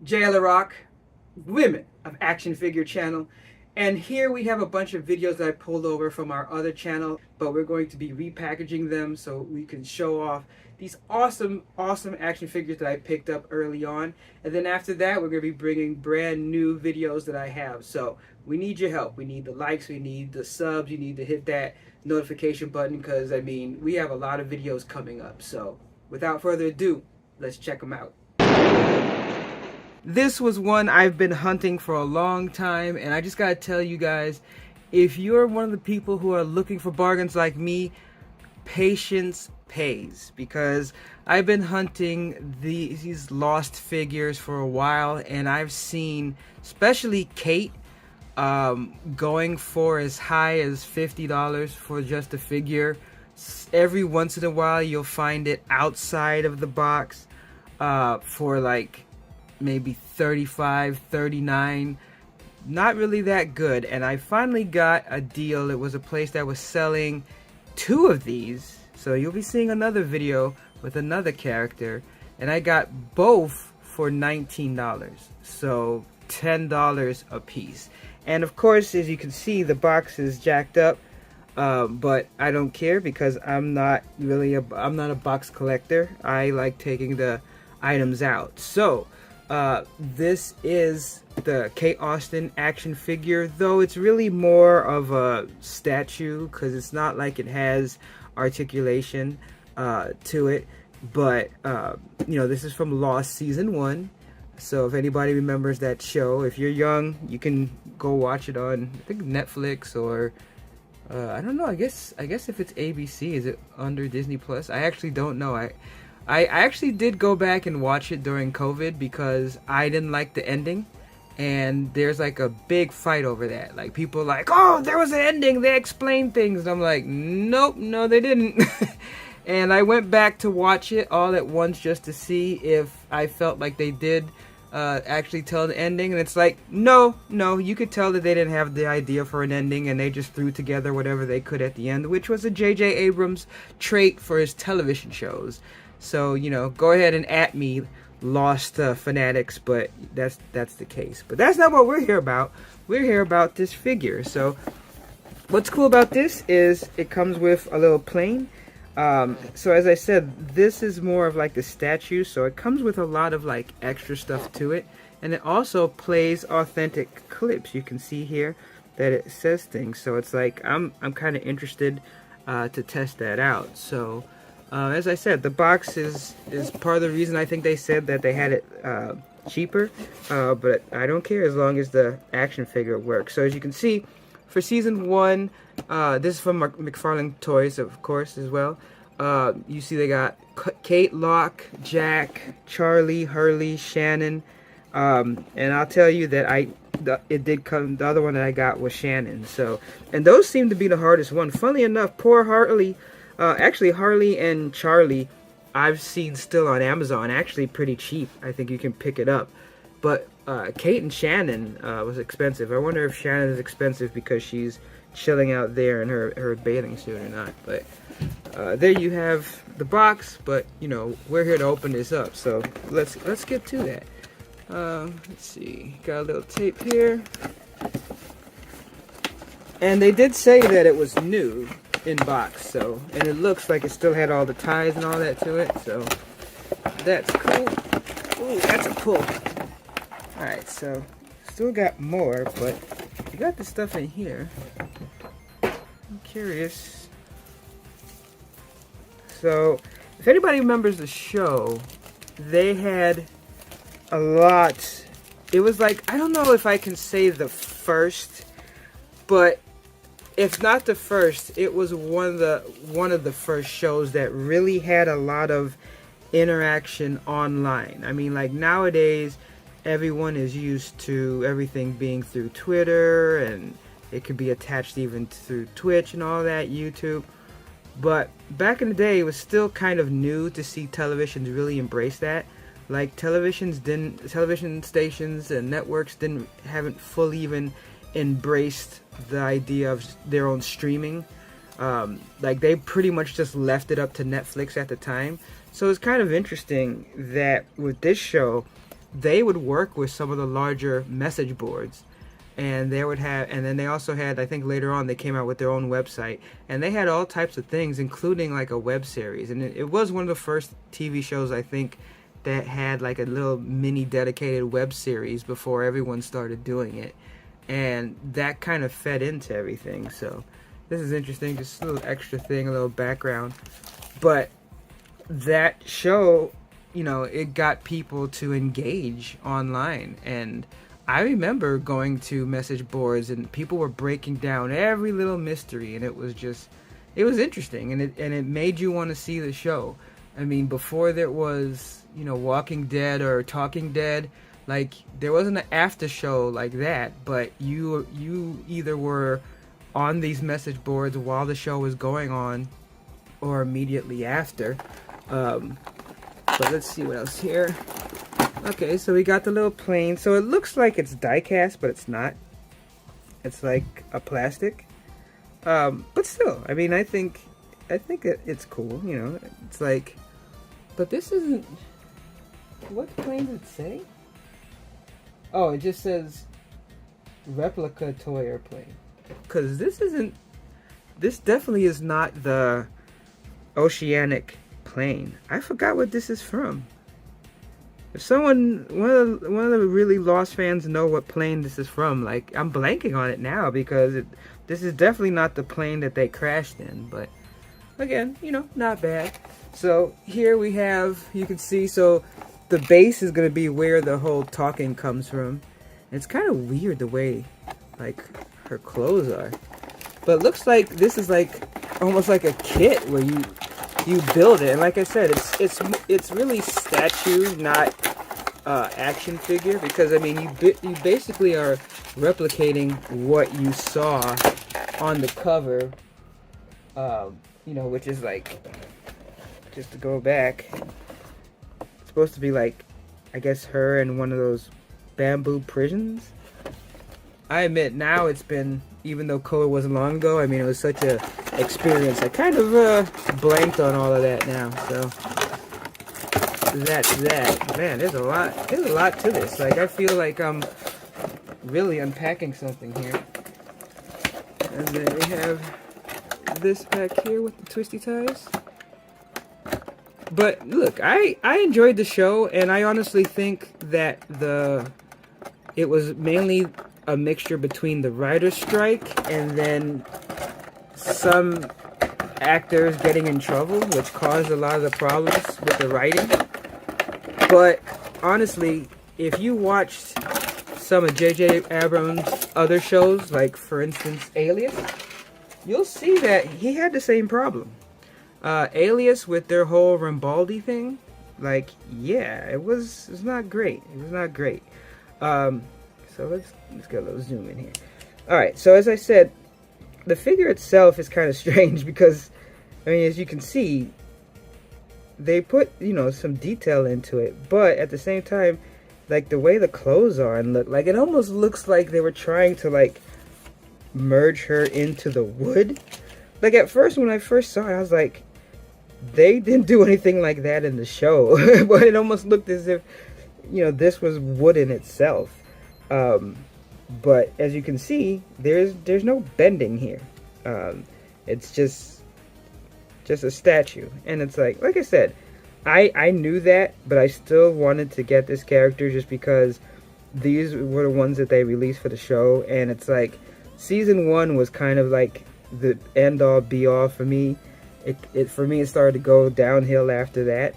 JL Rock, Women of Action Figure channel. And here we have a bunch of videos that I pulled over from our other channel, but we're going to be repackaging them so we can show off these awesome action figures that I picked up early on. And then after that, we're going to be bringing brand new videos that I have. So we need your help. We need the likes, we need the subs, you need to hit that notification button because, I mean, we have a lot of videos coming up. So without further ado, let's check them out. This was one I've been hunting for a long time, and I just gotta tell you guys, if you're one of the people who are looking for bargains like me, patience pays, because I've been hunting these lost figures for a while, and I've seen, especially Kate, going for as high as $50 for just a figure. Every once in a while you'll find it outside of the box for like maybe 35, 39, not really that good. And I finally got a deal. It was a place that was selling 2 of these, so you'll be seeing another video with another character, and I got both for $19, so $10 a piece. And of course, as you can see, the box is jacked up, but I don't care because I'm not a box collector. I like taking the items out. So this is the Kate Austin action figure, though it's really more of a statue because it's not like it has articulation to it. But you know, this is from Lost season 1, so if anybody remembers that show, if you're young, you can go watch it on, I think, Netflix, or I don't know, I guess if it's ABC, is it under Disney Plus? I actually don't know. I actually did go back and watch it during COVID because I didn't like the ending, and there's like a big fight over that. Like, people are like, oh, there was an ending, they explained things, and I'm like, nope, no they didn't. And I went back to watch it all at once just to see if I felt like they did actually tell the ending, and it's like, no, you could tell that they didn't have the idea for an ending, and they just threw together whatever they could at the end, which was a J.J. Abrams trait for his television shows. So, you know, go ahead and at me, Lost fanatics, but that's the case. But that's not what we're here about. We're here about this figure. So what's cool about this is it comes with a little plane. So as I said, this is more of like the statue, so it comes with a lot of like extra stuff to it, and it also plays authentic clips. You can see here that it says things, so it's like I'm kind of interested to test that out. So as I said, the box is part of the reason I think they said that they had it cheaper, but I don't care as long as the action figure works. So as you can see, for season 1, this is from McFarlane Toys, of course, as well. You see they got Kate, Locke, Jack, Charlie, Hurley, Shannon, and I'll tell you that it did come. The other one that I got was Shannon. So, and those seem to be the hardest one. Funnily enough, poor Harley. Actually, Harley and Charlie, I've seen still on Amazon, actually pretty cheap. I think you can pick it up. But Kate and Shannon was expensive. I wonder if Shannon is expensive because she's chilling out there in her bathing suit or not. But there you have the box. But you know, we're here to open this up, so let's get to that. Let's see, got a little tape here, and they did say that it was new in box, so, and it looks like it still had all the ties and all that to it, so that's cool. Ooh, that's a pull. Alright, so still got more, but you got the stuff in here. I'm curious. So if anybody remembers the show, they had a lot. It was like, I don't know if I can say the first, but if not the first, it was one of the first shows that really had a lot of interaction online. I mean, like nowadays, everyone is used to everything being through Twitter, and it could be attached even through Twitch and all that, YouTube. But back in the day, it was still kind of new to see televisions really embrace that. Like television stations and networks haven't fully even embraced the idea of their own streaming. Like they pretty much just left it up to Netflix at the time. So it's kind of interesting that with this show, they would work with some of the larger message boards, and they would have, and then they also had, I think later on they came out with their own website, and they had all types of things, including like a web series. And it was one of the first TV shows, I think, that had like a little mini dedicated web series before everyone started doing it, and that kind of fed into everything. So this is interesting, just a little extra thing, a little background. But that show, you know, it got people to engage online, and I remember going to message boards and people were breaking down every little mystery, and it was interesting, and it made you want to see the show. I mean, before there was, you know, Walking Dead or Talking Dead, like there wasn't an after show like that, but you either were on these message boards while the show was going on or immediately after. But let's see what else here. Okay, so we got the little plane. So it looks like it's die-cast, but it's not. It's like a plastic. But still, I mean, I think it's cool, you know. It's like, but this isn't, what plane does it say? Oh, it just says replica toy airplane. Because this definitely is not the Oceanic plane. I forgot what this is from. If someone, one of the really lost fans know what plane this is from, like, I'm blanking on it now because this is definitely not the plane that they crashed in. But again, you know, not bad. So here we have, you can see, so the base is going to be where the whole talking comes from. It's kind of weird the way, like, her clothes are. But it looks like this is like almost like a kit where you build it, and like I said, it's really statue, not action figure, because I mean you basically are replicating what you saw on the cover, you know, which is like, just to go back, it's supposed to be like, I guess, her in one of those bamboo prisons. I admit now it's been, even though COVID wasn't long ago, I mean, it was such a experience. I kind of blanked on all of that now. So that's that. Man, there's a lot to this. Like, I feel like I'm really unpacking something here. And then we have this back here with the twisty ties. But look, I enjoyed the show, and I honestly think that it was mainly a mixture between the writer's strike and then some actors getting in trouble, which caused a lot of the problems with the writing. But honestly, if you watched some of J.J. Abrams' other shows, like for instance Alias, you'll see that he had the same problem. Alias, with their whole Rambaldi thing, like, yeah, it's not great. It was not great. So let's get a little zoom in here. Alright, so as I said, the figure itself is kind of strange because, I mean, as you can see, they put, you know, some detail into it, but at the same time, like, the way the clothes are and look, like, it almost looks like they were trying to, like, merge her into the wood. Like, at first, when I first saw it, I was like, they didn't do anything like that in the show. But it almost looked as if, you know, this was wood in itself. But as you can see, there's no bending here. It's just a statue, and it's like I said, I knew that, but I still wanted to get this character just because these were the ones that they released for the show, and it's like season 1 was kind of like the end all be all for me. It for me, it started to go downhill after that.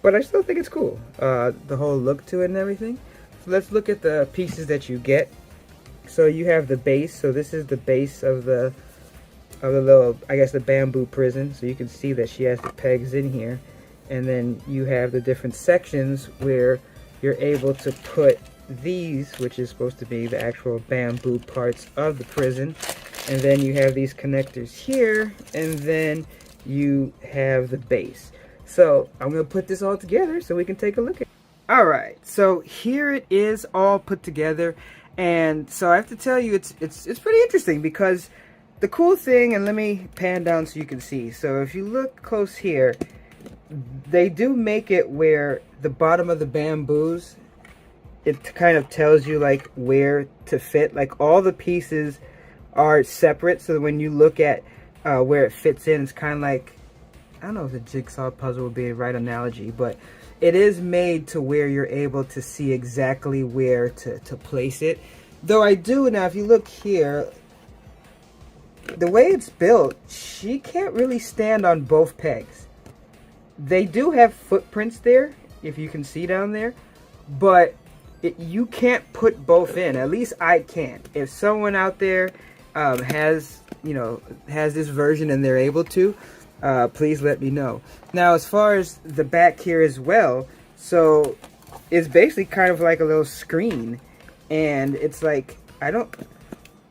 But I still think it's cool, the whole look to it and everything. So let's look at the pieces that you get. So you have the base. So this is the base of the little, I guess, the bamboo prison. So you can see that she has the pegs in here. And then you have the different sections where you're able to put these, which is supposed to be the actual bamboo parts of the prison. And then you have these connectors here. And then you have the base. So I'm going to put this all together so we can take a look at it. Alright, so here it is all put together, and so I have to tell you it's pretty interesting because the cool thing, and let me pan down so you can see, so if you look close here, they do make it where the bottom of the bamboos, it kind of tells you like where to fit. Like all the pieces are separate, so that when you look at where it fits in, it's kind of like, I don't know if the jigsaw puzzle would be the right analogy, but it is made to where you're able to see exactly where to place it. Though I do, now if you look here, the way it's built, she can't really stand on both pegs. They do have footprints there, if you can see down there, but you can't put both in. At least I can't. If someone out there has this version and they're able to, please let me know. Now, as far as the back here as well, so it's basically kind of like a little screen, and it's like,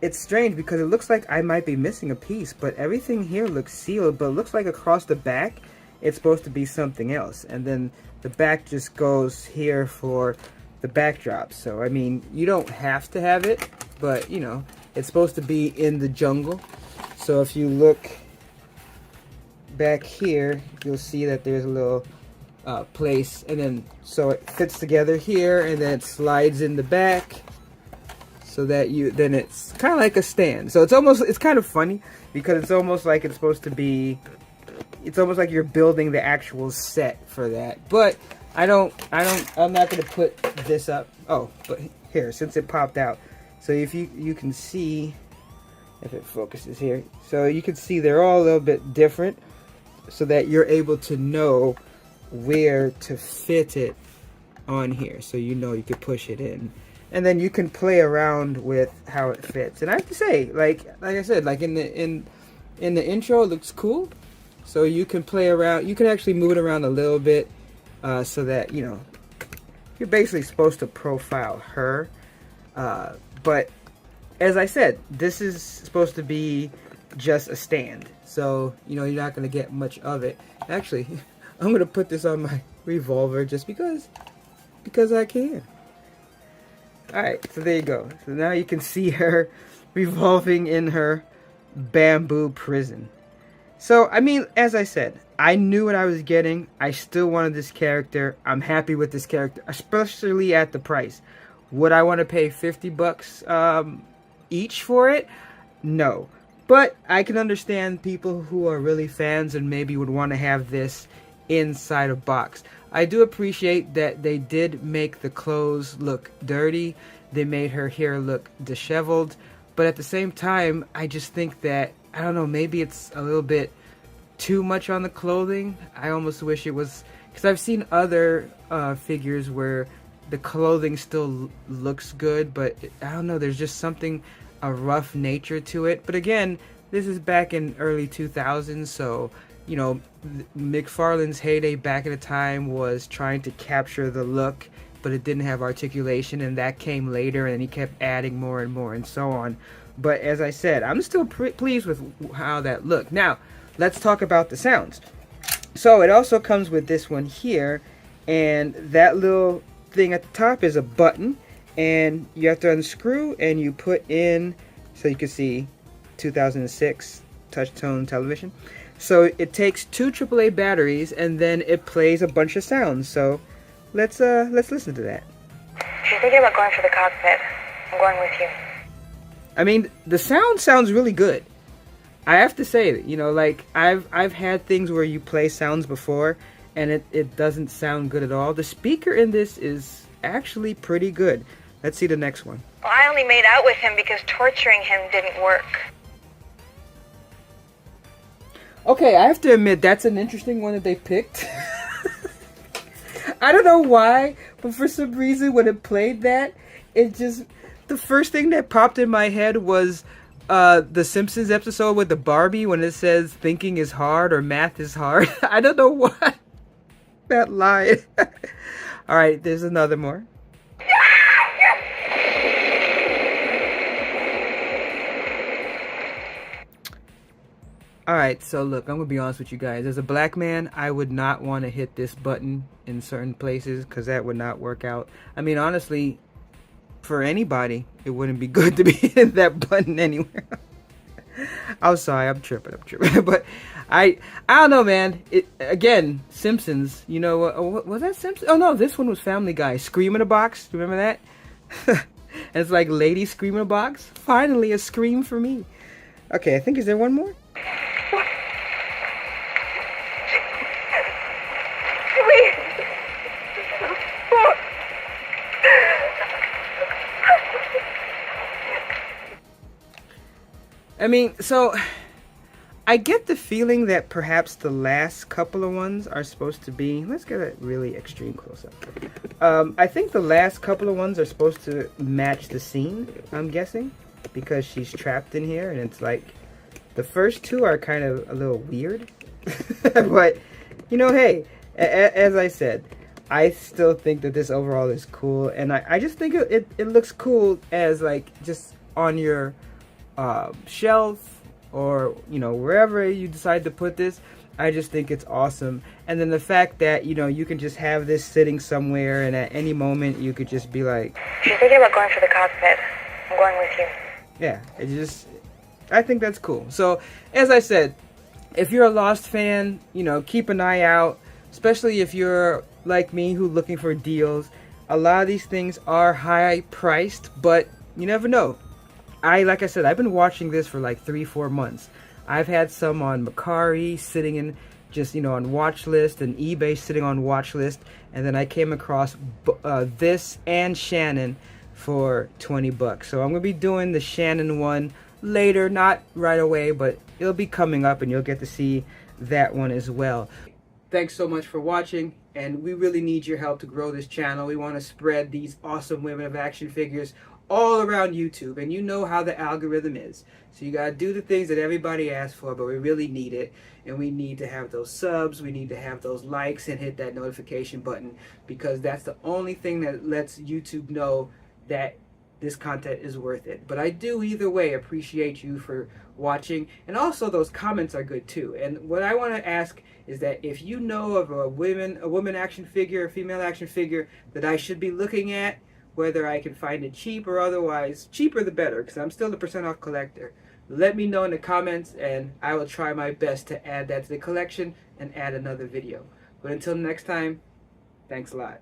it's strange because it looks like I might be missing a piece, but everything here looks sealed, but it looks like across the back it's supposed to be something else, and then the back just goes here for the backdrop. So I mean, you don't have to have it, but you know, it's supposed to be in the jungle. So if you look back here, you'll see that there's a little place, and then so it fits together here, and then it slides in the back, so that then it's kind of like a stand. So it's kind of funny because it's almost like it's supposed to be, it's almost like you're building the actual set for that. But I'm not gonna put this up. Oh, but here, since it popped out, so if you can see, if it focuses here, so you can see they're all a little bit different, so that you're able to know where to fit it on here, so you know you can push it in, and then you can play around with how it fits. And I have to say, like I said, like in the intro, it looks cool. So you can play around, you can actually move it around a little bit, so that, you know, you're basically supposed to profile her. But as I said, this is supposed to be just a stand, so you know, you're not going to get much of it. Actually, I'm going to put this on my revolver just because I can. Alright, so there you go. So now you can see her revolving in her bamboo prison. So, I mean, as I said, I knew what I was getting. I still wanted this character. I'm happy with this character, especially at the price. Would I want to pay $50 each for it? No. But I can understand people who are really fans and maybe would want to have this inside a box. I do appreciate that they did make the clothes look dirty. They made her hair look disheveled. But at the same time, I just think that, I don't know, maybe it's a little bit too much on the clothing. I almost wish it was, because I've seen other figures where the clothing still looks good, but I don't know, there's just something, a rough nature to it. But again, this is back in early 2000s, so you know, McFarlane's heyday back at the time was trying to capture the look, but it didn't have articulation, and that came later, and he kept adding more and more and so on. But as I said, I'm still pleased with how that looked. Now, let's talk about the sounds. So it also comes with this one here, and that little thing at the top is a button, and you have to unscrew, and you put in, so you can see 2006 touch-tone television. So it takes 2 AAA batteries, and then it plays a bunch of sounds. So let's listen to that. If you're thinking about going for the cockpit, I'm going with you. I mean, the sound sounds really good. I have to say, you know, like I've had things where you play sounds before, and it doesn't sound good at all. The speaker in this is actually pretty good. Let's see the next one. Well, I only made out with him because torturing him didn't work. Okay, I have to admit, that's an interesting one that they picked. I don't know why, but for some reason when it played that, it just, the first thing that popped in my head was the Simpsons episode with the Barbie when it says thinking is hard or math is hard. I don't know why that line. Alright, there's another more. Alright, so look, I'm going to be honest with you guys. As a black man, I would not want to hit this button in certain places because that would not work out. I mean, honestly, for anybody, it wouldn't be good to be hitting that button anywhere. I'm sorry, I'm tripping. But I don't know, man. It again, Simpsons. You know, was that Simpsons? Oh no, this one was Family Guy. Scream in a Box. Remember that? And it's like Lady Scream in a Box. Finally, a scream for me. Okay, I think is there one more? I mean, so I get the feeling that perhaps the last couple of ones are supposed to be. Let's get a really extreme close up. I think the last couple of ones are supposed to match the scene, I'm guessing, because she's trapped in here, and it's like the first two are kind of a little weird. But, you know, hey, as I said, I still think that this overall is cool, and I just think it looks cool as like just on your shelf, or you know, wherever you decide to put this. I just think it's awesome. And then the fact that, you know, you can just have this sitting somewhere, and at any moment you could just be like, if you're thinking about going for the cockpit, I'm going with you. yeah, it just, I think that's cool. So as I said, if you're a Lost fan, you know, keep an eye out, especially if you're like me who looking for deals. A lot of these things are high priced, but you never know. Like I said, I've been watching this for like 3-4 months. I've had some on Macari sitting in just, you know, on watch list, and eBay sitting on watch list, and then I came across this and Shannon for 20 bucks. So I'm gonna be doing the Shannon one later, not right away, but it'll be coming up, and you'll get to see that one as well. Thanks so much for watching, and we really need your help to grow this channel. We want to spread these awesome women of action figures all around YouTube, and you know how the algorithm is. So you gotta do the things that everybody asks for, but we really need it, and we need to have those subs, we need to have those likes, and hit that notification button, because that's the only thing that lets YouTube know that this content is worth it. But I do either way appreciate you for watching, and also those comments are good too. And what I want to ask is that if you know of a woman action figure, a female action figure that I should be looking at, whether I can find it cheap or otherwise, cheaper the better, because I'm still the % off collector. Let me know in the comments, and I will try my best to add that to the collection and add another video. But until next time, thanks a lot.